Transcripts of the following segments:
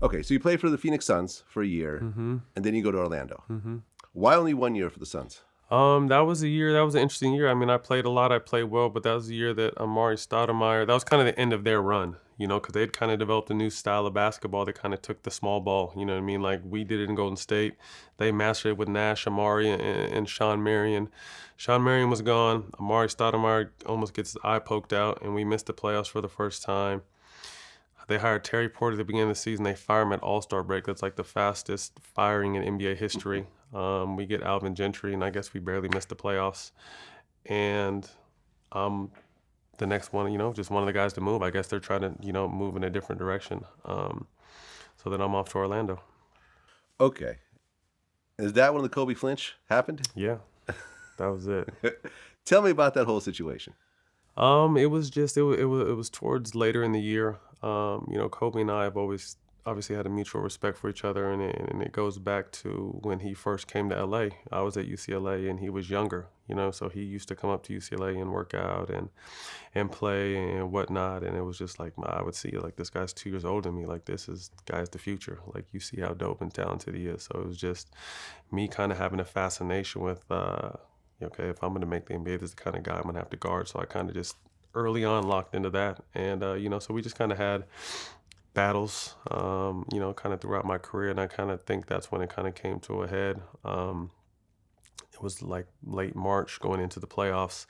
Okay, so you played for the Phoenix Suns for a year, and then you go to Orlando. Why only 1 year for the Suns? That was an interesting year. I mean, I played a lot, I played well, but that was the year that Amari Stoudemire, that was kind of the end of their run, because they'd kind of developed a new style of basketball that kind of took the small ball, you know what I mean? Like we did it in Golden State. They mastered it with Nash, Amari, and Sean Marion. Sean Marion was gone. Amari Stoudemire almost gets his eye poked out, and we missed the playoffs for the first time. They hired Terry Porter at the beginning of the season. They fire him at All-Star break. That's like the fastest firing in NBA history. We get Alvin Gentry, and I guess we barely missed the playoffs. And the next one, just one of the guys to move. I guess they're trying to, move in a different direction. So then I'm off to Orlando. Okay. Is that when the Kobe Flinch happened? Yeah, that was it. Tell me about that whole situation. It was towards later in the year. Kobe and I have always obviously had a mutual respect for each other, and it goes back to when he first came to LA. I was at UCLA and he was younger, so he used to come up to UCLA and work out and play and whatnot. And it was just like, I would see like, this guy's 2 years older than me. Like, guy's the future. Like, you see how dope and talented he is. So it was just me kind of having a fascination with, okay, if I'm going to make the NBA, this is the kind of guy I'm going to have to guard. So I kind of just early on locked into that. And, so we just kind of had battles, kind of throughout my career. And I kind of think that's when it kind of came to a head. It was like late March going into the playoffs.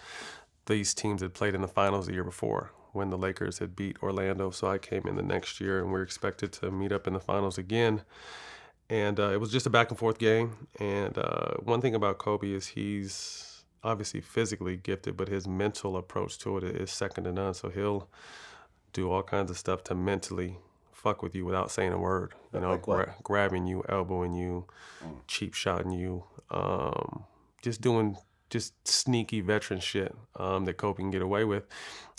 These teams had played in the finals the year before when the Lakers had beat Orlando. So I came in the next year and we were expected to meet up in the finals again. And it was just a back and forth game. And one thing about Kobe is he's obviously physically gifted, but his mental approach to it is second to none. So he'll do all kinds of stuff to mentally fuck with you without saying a word. Grabbing you, elbowing you, cheap shotting you, just sneaky veteran shit that Kobe can get away with.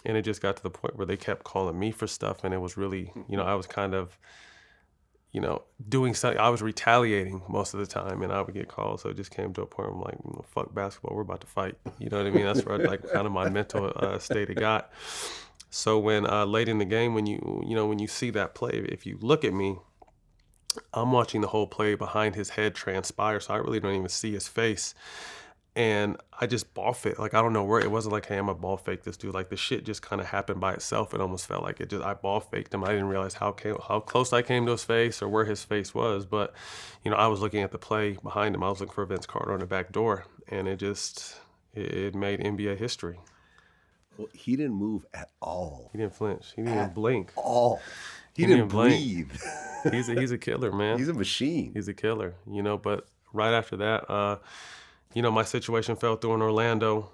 And it just got to the point where they kept calling me for stuff, and it was really, I was kind of, doing something. I was retaliating most of the time, and I would get called. So it just came to a point where I'm like, fuck basketball, we're about to fight. You know what I mean? That's where like kind of my mental state it got. So when late in the game, when you see that play, if you look at me, I'm watching the whole play behind his head transpire, so I really don't even see his face. And I just ball fake. Like, I don't know where, it wasn't like, hey, I'm a ball fake this dude. Like, the shit just kind of happened by itself. It almost felt like I ball faked him. I didn't realize how close I came to his face or where his face was. But, I was looking at the play behind him. I was looking for Vince Carter on the back door. And it made NBA history. Well, he didn't move at all. He didn't flinch. He didn't even blink. All. He didn't breathe. He's a killer, man. He's a machine. He's a killer, but right after that, my situation fell through in Orlando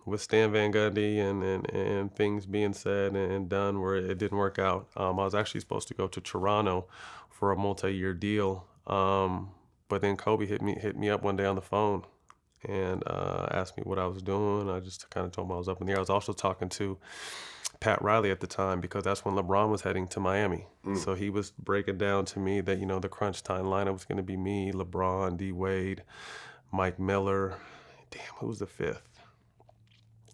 with Stan Van Gundy and things being said and done where it didn't work out. I was actually supposed to go to Toronto for a multi-year deal, but then Kobe hit me up one day on the phone and asked me what I was doing. I just kind of told him I was up in the air. I was also talking to Pat Riley at the time because that's when LeBron was heading to Miami. So he was breaking down to me that, the crunch time lineup was going to be me, LeBron, D. Wade, Mike Miller. Damn, who was the fifth?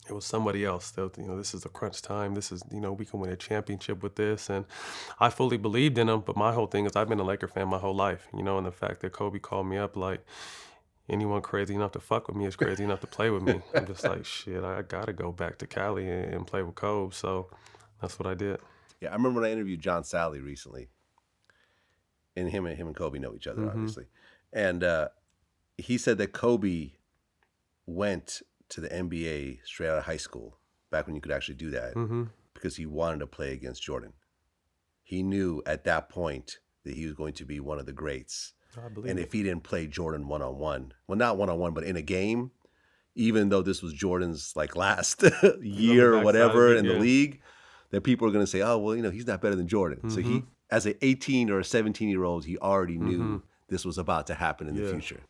It was somebody else. This is the crunch time. This is, we can win a championship with this. And I fully believed in him. But my whole thing is I've been a Laker fan my whole life, and the fact that Kobe called me up like, anyone crazy enough to fuck with me is crazy enough to play with me. I'm just like, shit, I got to go back to Cali and play with Kobe. So that's what I did. Yeah, I remember when I interviewed John Sally recently. And him and Kobe know each other, obviously. And he said that Kobe went to the NBA straight out of high school, back when you could actually do that, because he wanted to play against Jordan. He knew at that point that he was going to be one of the greats. And if he didn't play Jordan one-on-one, well, not one-on-one, but in a game, even though this was Jordan's like last year or whatever in the league, that people are going to say, oh, well, he's not better than Jordan. So he, as an 18 or a 17-year-old, he already knew this was about to happen in the future.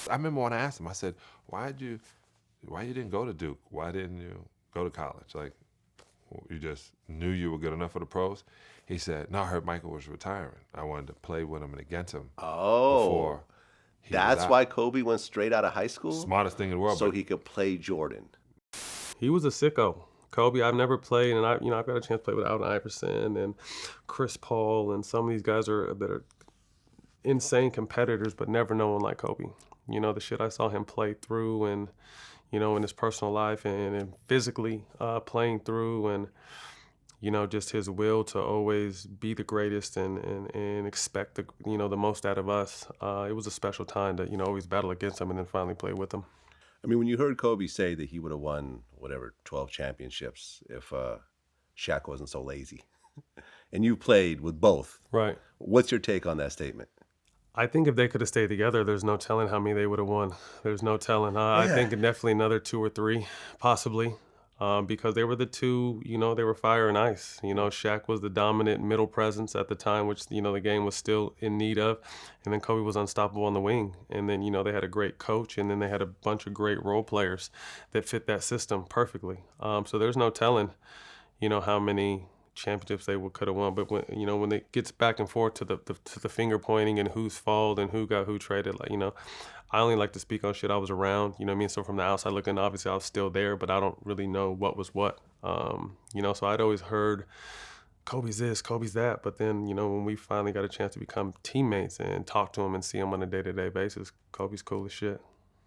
I remember when I asked him, I said, why you didn't go to Duke? Why didn't you go to college? Like, you just knew you were good enough for the pros? He said, no, I heard Michael was retiring. I wanted to play with him and against him. Oh, that's why Kobe went straight out of high school? Smartest thing in the world. So he could play Jordan. He was a sicko. Kobe, I've never played, and I've got a chance to play with Allen Iverson and Chris Paul, and some of these guys that are insane competitors, but never no one like Kobe. The shit I saw him play through, and in his personal life and physically playing through, and just his will to always be the greatest and expect the most out of us. It was a special time to always battle against him and then finally play with him. I mean, when you heard Kobe say that he would have won whatever 12 championships if Shaq wasn't so lazy, and you played with both, Right. what's your take on that statement? I think if they could have stayed together, there's no telling how many they would have won. There's no telling. I think definitely another 2 or 3, possibly, because they were the two. They were fire and ice. Shaq was the dominant middle presence at the time, which the game was still in need of, and then Kobe was unstoppable on the wing. And then they had a great coach, and then they had a bunch of great role players that fit that system perfectly. So there's no telling, how many championships they could have won. But when it gets back and forth to the finger pointing and whose fault and who got who traded, I only like to speak on shit I was around. You know what I mean? So from the outside looking, obviously I was still there, but I don't really know what was what. So I'd always heard Kobe's this, Kobe's that. But then, when we finally got a chance to become teammates and talk to him and see him on a day-to-day basis, Kobe's cool as shit.